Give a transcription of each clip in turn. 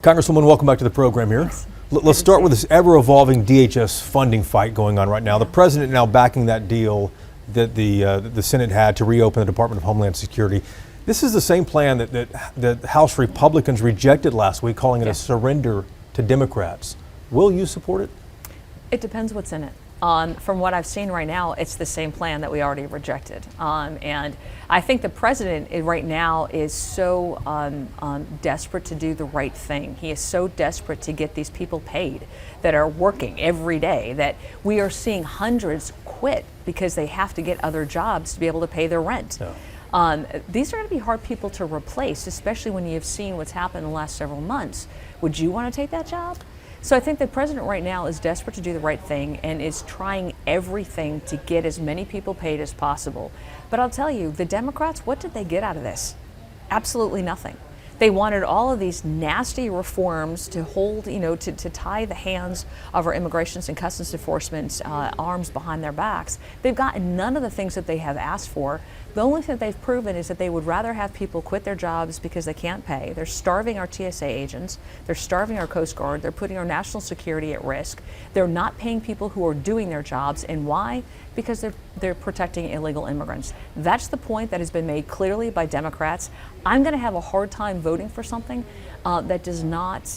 Congresswoman, welcome back to the program here. Let's start with this ever-evolving DHS funding fight going on right now. The president now backing that deal that the Senate had to reopen the Department of Homeland Security. This is the same plan that House Republicans rejected last week, calling it a surrender to Democrats. Will you support it? It depends what's in it. From what I've seen right now, it's the same plan that we already rejected. And I think the president right now is so desperate to do the right thing. He is so desperate to get these people paid that are working every day that we are seeing hundreds quit because they have to get other jobs to be able to pay their rent. Yeah. These are going to be hard people to replace, especially when you've seen what's happened in the last several months. Would you want to take that job? So I think the president right now is desperate to do the right thing and is trying everything to get as many people paid as possible. But I'll tell you, the Democrats, what did they get out of this? Absolutely nothing. They wanted all of these nasty reforms to hold, to tie the hands of our immigration and customs enforcement arms behind their backs. They've gotten none of the things that they have asked for. The only thing they've proven is that they would rather have people quit their jobs because they can't pay. They're starving our TSA agents. They're starving our Coast Guard. They're putting our national security at risk. They're not paying people who are doing their jobs. And why? Because they're protecting illegal immigrants. That's the point that has been made clearly by Democrats. I'm going to have a hard time voting for something that does not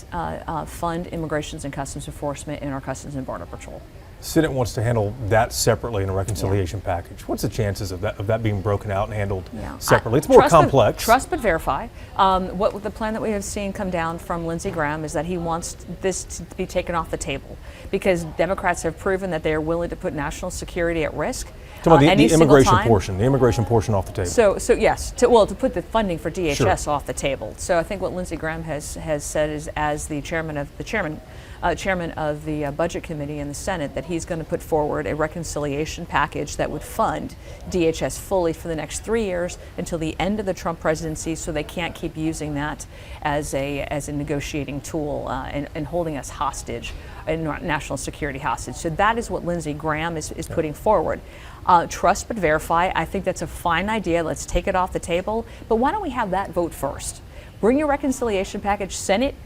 fund immigration and customs enforcement in our Customs and Border Patrol. Senate wants to handle that separately in a reconciliation package. What's the chances of that being broken out and handled separately? It's more complex. Trust but verify. What the plan that we have seen come down from Lindsey Graham is that he wants this to be taken off the table because Democrats have proven that they are willing to put national security at risk. The immigration portion off the table. So yes, to put the funding for DHS off the table. So I think what Lindsey Graham has said is, as the chairman of the Budget Committee in the Senate, that he's going to put forward a reconciliation package that would fund DHS fully for the next 3 years until the end of the Trump presidency, so they can't keep using that as a negotiating tool and holding us hostage, and national security hostage. So that is what Lindsey Graham is putting forward. Trust but verify. I think that's a fine idea. Let's take it off the table. But why don't we have that vote first? Bring your reconciliation package, Senate.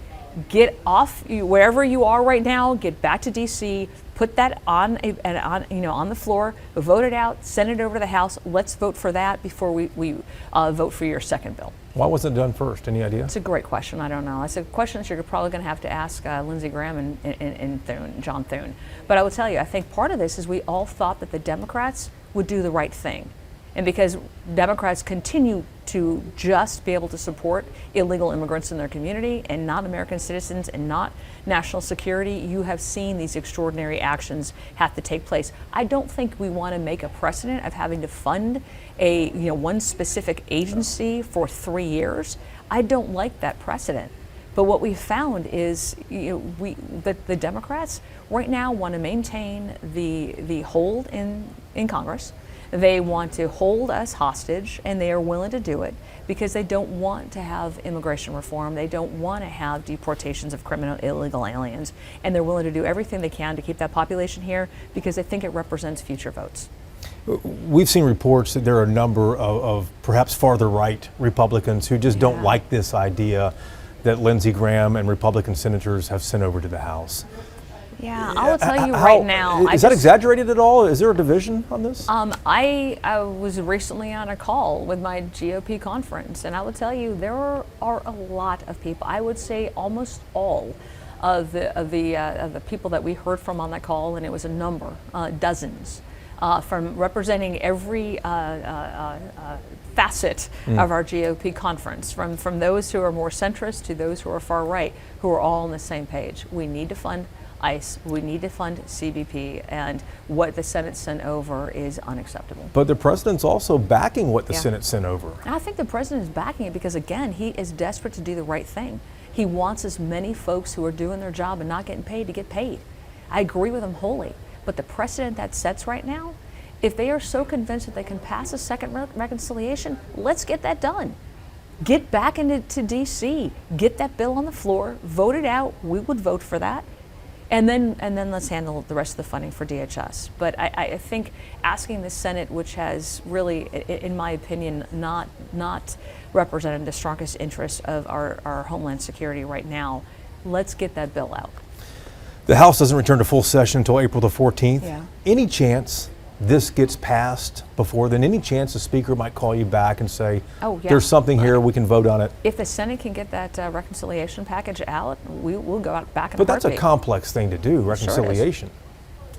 Get off wherever you are right now. Get back to D.C. Put that on the floor. Vote it out. Send it over to the House. Let's vote for that before we vote for your second bill. Why wasn't it done first? Any idea? It's a great question. I don't know. It's a question that you're probably going to have to ask Lindsey Graham and John Thune. But I will tell you, I think part of this is we all thought that the Democrats would do the right thing. And because Democrats continue to just be able to support illegal immigrants in their community and not American citizens and not national security, you have seen these extraordinary actions have to take place. I don't think we want to make a precedent of having to fund one specific agency for 3 years. I don't like that precedent. But what we've found is that the Democrats right now want to maintain the hold in Congress. They want to hold us hostage, and they are willing to do it because they don't want to have immigration reform. They don't want to have deportations of criminal illegal aliens, and they're willing to do everything they can to keep that population here because they think it represents future votes. We've seen reports that there are a number of perhaps farther right Republicans who just don't like this idea that Lindsey Graham and Republican senators have sent over to the House. Yeah, I will tell you right now. Is that exaggerated at all? Is there a division on this? I was recently on a call with my GOP conference, and I will tell you there are a lot of people. I would say almost all of the people that we heard from on that call, and it was a number, dozens, from representing every facet of our GOP conference, from those who are more centrist to those who are far right, who are all on the same page. We need to fund ICE, we need to fund CBP, and what the Senate sent over is unacceptable. But the president's also backing what the Senate sent over. I think the president is backing it because, again, he is desperate to do the right thing. He wants as many folks who are doing their job and not getting paid to get paid. I agree with him wholly, but the precedent that sets right now, if they are so convinced that they can pass a second reconciliation, let's get that done. Get back into D.C., get that bill on the floor, vote it out. We would vote for that. And then let's handle the rest of the funding for DHS. But I think asking the Senate, which has really, in my opinion, not represented the strongest interests of our Homeland Security right now, Let's get that bill out. The House doesn't return to full session until April the 14th. Yeah. Any chance this gets passed before then? Any chance the Speaker might call you back and say, Oh, yeah. there's something here, we can vote on it? If the Senate can get that reconciliation package out, we'll go out back in But a that's a heartbeat. complex thing to do, reconciliation.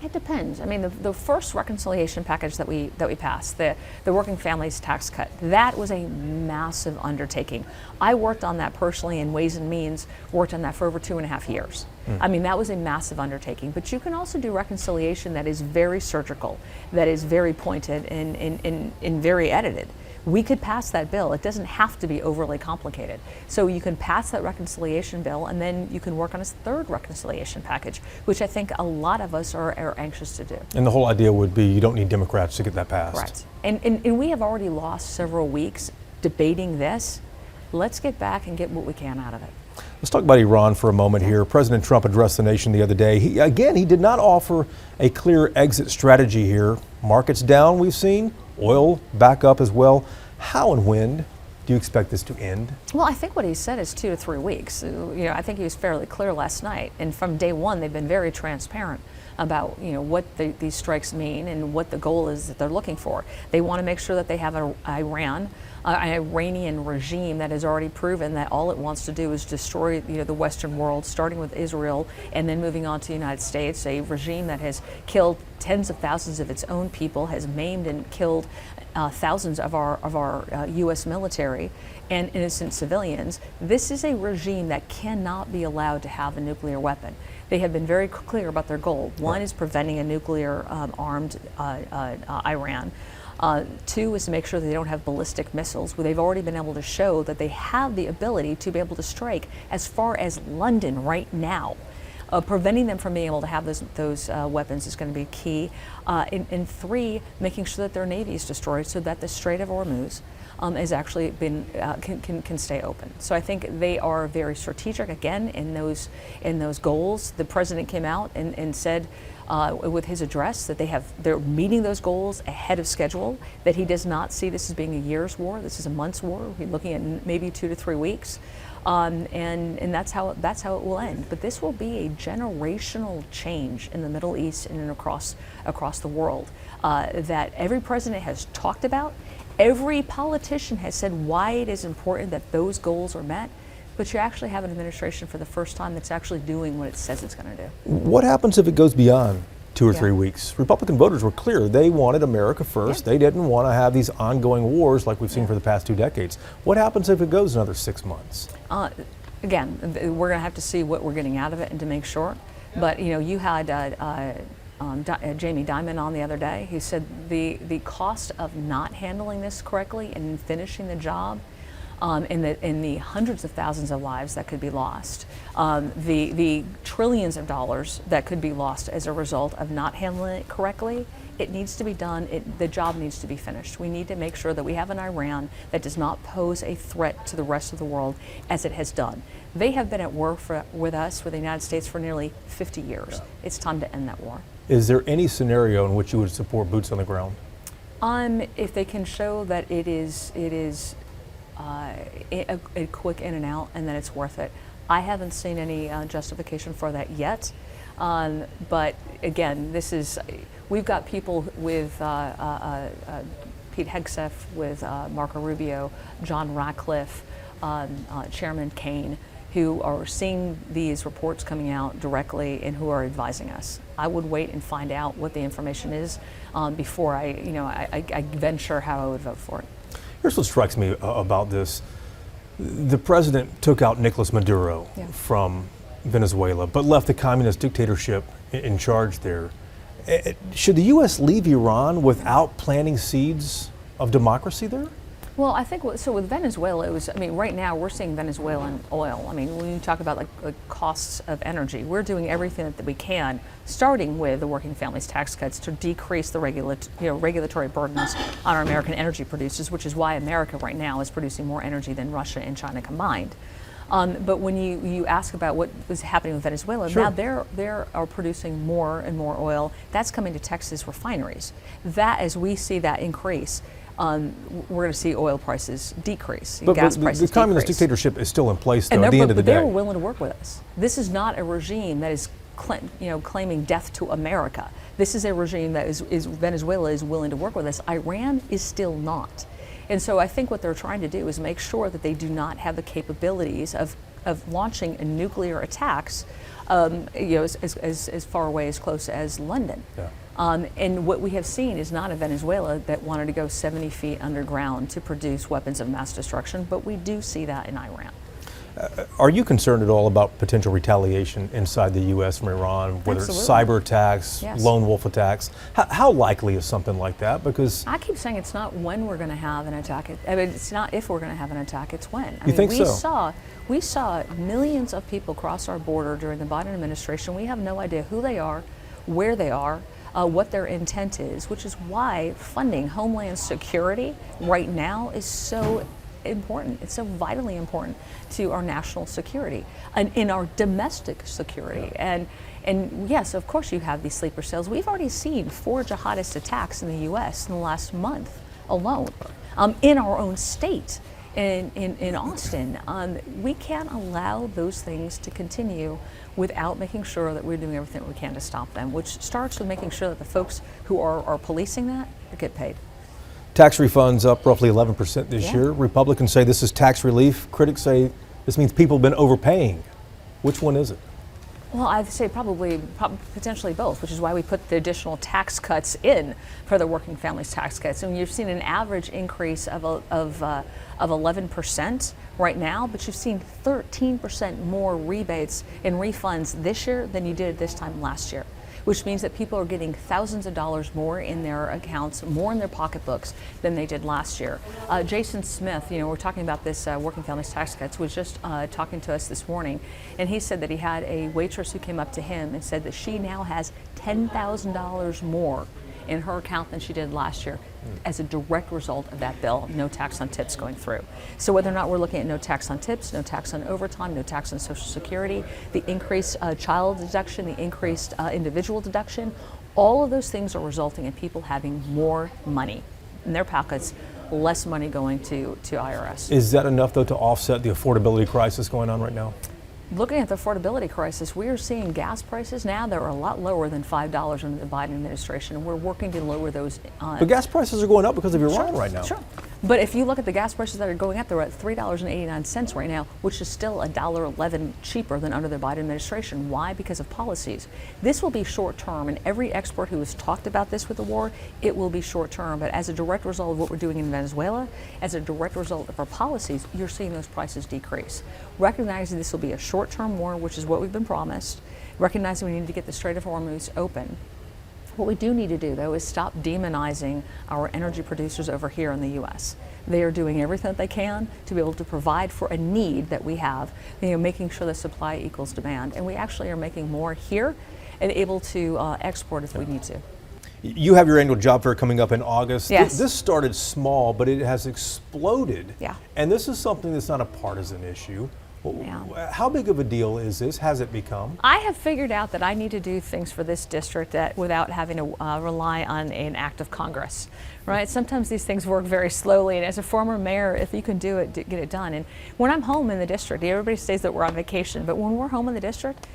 It depends. I mean, the first reconciliation package that we passed, the working families tax cut, that was a massive undertaking. I worked on that personally in Ways and Means, worked on that for over 2.5 years. I mean, that was a massive undertaking. But you can also do reconciliation that is very surgical, that is very pointed and very edited. We could pass that bill. It doesn't have to be overly complicated. So you can pass that reconciliation bill, and then you can work on a third reconciliation package, which I think a lot of us are anxious to do. And the whole idea would be you don't need Democrats to get that passed. Correct. And we have already lost several weeks debating this. Let's get back and get what we can out of it. Let's talk about Iran for a moment here. President Trump addressed the nation the other day. He did not offer a clear exit strategy here. Markets down, we've seen. Oil back up as well. How and when do you expect this to end? Well, I think what he said is 2 to 3 weeks. I think he was fairly clear last night. And from day one, they've been very transparent about what these strikes mean and what the goal is that they're looking for. They want to make sure that they have an Iranian regime that has already proven that all it wants to do is destroy the Western world, starting with Israel and then moving on to the United States, a regime that has killed tens of thousands of its own people, has maimed and killed thousands of our U.S. military and innocent civilians. This is a regime that cannot be allowed to have a nuclear weapon. They have been very clear about their goal. One is preventing a nuclear armed Iran. 2 is to make sure that they don't have ballistic missiles, where they've already been able to show that they have the ability to be able to strike as far as London right now. Preventing them from being able to have those weapons is going to be key. And 3, making sure that their navy is destroyed so that the Strait of Hormuz has actually been can stay open. So I think they are very strategic again in those goals. The president came out and said with his address that they're meeting those goals ahead of schedule. That he does not see this as being a year's war. This is a month's war. We're looking at maybe 2 to 3 weeks. And that's how it will end. But this will be a generational change in the Middle East and across the world that every president has talked about. Every politician has said why it is important that those goals are met. But you actually have an administration for the first time that's actually doing what it says it's going to do. What happens if it goes beyond 2 or 3 weeks? Republican voters were clear. They wanted America first. They didn't want to have these ongoing wars like we've seen for the past 2 decades. What happens if it goes another 6 months? Again, we're going to have to see what we're getting out of it and to make sure. But you had Jamie Dimon on the other day. He said the cost of not handling this correctly and finishing the job, in the hundreds of thousands of lives that could be lost, the trillions of dollars that could be lost as a result of not handling it correctly. It needs to be done. The job needs to be finished. We need to make sure that we have an Iran that does not pose a threat to the rest of the world as it has done. They have been at war with the United States, for nearly 50 years. It's time to end that war. Is there any scenario in which you would support boots on the ground? If they can show that it is a quick in and out and that it's worth it. I haven't seen any justification for that yet. But again, we've got people with Pete Hegseth, with Marco Rubio, John Ratcliffe, Chairman Kaine, who are seeing these reports coming out directly and who are advising us. I would wait and find out what the information is before I venture how I would vote for it. Here's what strikes me about this. The president took out Nicolas Maduro from Venezuela, but left the communist dictatorship in charge there. Should the U.S. leave Iran without planting seeds of democracy there? Well, I think so. With Venezuela, right now we're seeing Venezuelan oil. When you talk about like costs of energy, we're doing everything that we can, starting with the working families tax cuts, to decrease the regulatory burdens on our American energy producers, which is why America right now is producing more energy than Russia and China combined. But when you ask about what was happening with Venezuela, now they are producing more and more oil. That's coming to Texas refineries. That, as we see that increase, we're going to see oil prices decrease, But gas prices the communist decrease. dictatorship is still in place, though, And at the end of the they day. were willing to work with us. This is not a regime that is claiming death to America. This is a regime that is Venezuela is willing to work with us. Iran is still not. And so I think what they're trying to do is make sure that they do not have the capabilities of launching nuclear attacks as far away as close as London. Yeah. And what we have seen is not a Venezuela that wanted to go 70 feet underground to produce weapons of mass destruction, but we do see that in Iran. Are you concerned at all about potential retaliation inside the U.S. from Iran, whether it's Absolutely. cyber attacks, Yes. lone wolf attacks? How likely is something like that? Because I keep saying it's not when we're going to have an attack. I mean, it's not if we're going to have an attack, it's when. You think so? We saw millions of people cross our border during the Biden administration. We have no idea who they are, where they are, what their intent is, which is why funding Homeland Security right now is so important. It's so vitally important to our national security and in our domestic security. And yes, of course you have these sleeper cells. We've already seen 4 jihadist attacks in the U.S. in the last month alone, in our own state, in Austin. We can't allow those things to continue without making sure that we're doing everything we can to stop them, which starts with making sure that the folks who are policing that get paid. tax refunds up roughly 11% this year. Republicans say this is tax relief. Critics say this means people have been overpaying. Which one is it? Well, I'd say probably potentially both, which is why we put the additional tax cuts in for the working families tax cuts. And you've seen an average increase of 11% right now, but you've seen 13% more rebates and refunds this year than you did this time last year, which means that people are getting thousands of dollars more in their accounts, more in their pocketbooks than they did last year. Jason Smith, we're talking about this working families tax cuts, was just talking to us this morning, and he said that he had a waitress who came up to him and said that she now has $10,000 more in her account than she did last year as a direct result of that bill, no tax on tips going through. So whether or not we're looking at no tax on tips, no tax on overtime, no tax on Social Security, the increased child deduction, the increased individual deduction, all of those things are resulting in people having more money in their pockets, less money going to IRS. Is that enough, though, to offset the affordability crisis going on right now? Looking at the affordability crisis, we are seeing gas prices now that are a lot lower than $5 under the Biden administration, and we're working to lower those. But gas prices are going up because of Iran right now. Sure. But if you look at the gas prices that are going up, they're at $3.89 right now, which is still $1.11 cheaper than under the Biden administration. Why? Because of policies. This will be short term, and every expert who has talked about this with the war, it will be short term. But as a direct result of what we're doing in Venezuela, as a direct result of our policies, you're seeing those prices decrease. Recognizing this will be a short term war, which is what we've been promised, recognizing we need to get the Strait of Hormuz open. What we do need to do, though, is stop demonizing our energy producers over here in the U.S. They are doing everything that they can to be able to provide for a need that we have, making sure that supply equals demand. And we actually are making more here and able to export if we need to. You have your annual job fair coming up in August. Yes. This started small, but it has exploded. Yeah. And this is something that's not a partisan issue. Yeah. How big of a deal is this? Has it become? I have figured out that I need to do things for this district without having to rely on an act of Congress, right? Sometimes these things work very slowly, and as a former mayor, if you can do it, get it done. And when I'm home in the district, everybody says that we're on vacation, but when we're home in the district,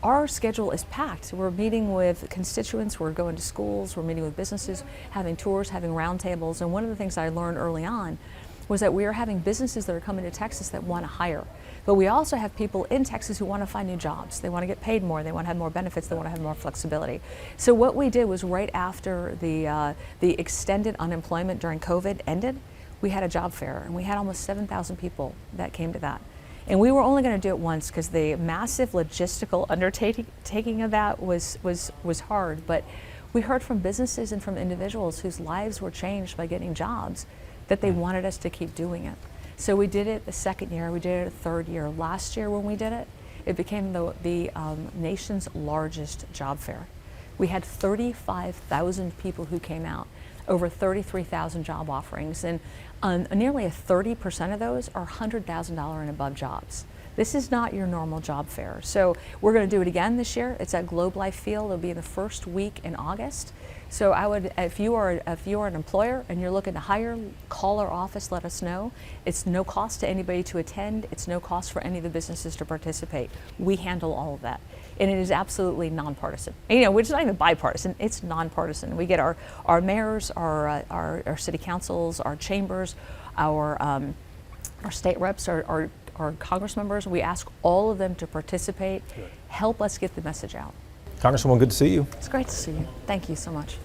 our schedule is packed. We're meeting with constituents, we're going to schools, we're meeting with businesses, having tours, having roundtables. And one of the things I learned early on was that we are having businesses that are coming to Texas that want to hire. But we also have people in Texas who want to find new jobs. They want to get paid more. They want to have more benefits. They want to have more flexibility. So what we did was right after the extended unemployment during COVID ended, we had a job fair, and we had almost 7,000 people that came to that. And we were only going to do it once because the massive logistical undertaking of that was hard. But we heard from businesses and from individuals whose lives were changed by getting jobs that they wanted us to keep doing it. So we did it the second year, we did it the third year. Last year when we did it, it became the nation's largest job fair. We had 35,000 people who came out, over 33,000 job offerings, and nearly 30% of those are $100,000 and above jobs. This is not your normal job fair. So we're going to do it again this year. It's at Globe Life Field. It'll be in the first week in August. So I would, if you are an employer and you're looking to hire, call our office, let us know. It's no cost to anybody to attend. It's no cost for any of the businesses to participate. We handle all of that. And it is absolutely nonpartisan. You know, it's not even bipartisan, it's nonpartisan. We get our mayors, our city councils, our chambers, our state reps, our Congress members. We ask all of them to participate. Help us get the message out. Congresswoman, good to see you. It's great to see you. Thank you so much.